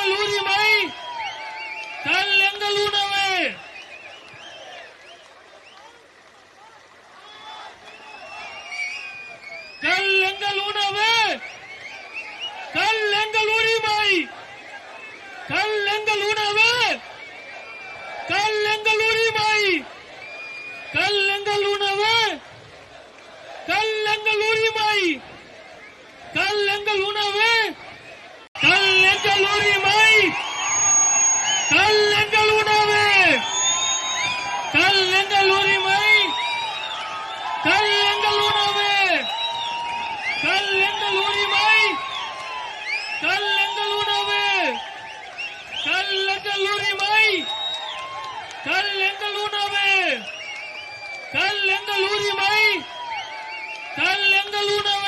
எங்கள் உரிமை, கல் எங்கள் உணவு. கல் எங்கள் உணவு, கல் எங்கள் உரிமை, கல் எங்கள் உணவு, கல் எங்கள் உரிமை, கல் எங்கள் உணவு, கல் எங்கள் உரிமை, கல் எங்கள் உணவு, கல் எங்கள் உரிமை, கல் எங்கள் உணவு, கல் எங்கள் உரிமை, கல் எங்கள் உணவு, கல் எங்கள் உரிமை, கல் எங்கள் உணவு, கல் எங்கள் உரிமை, கல் எங்கள் உணவு, கல் எங்கள் உரிமை, கல் எங்கள் உணவு.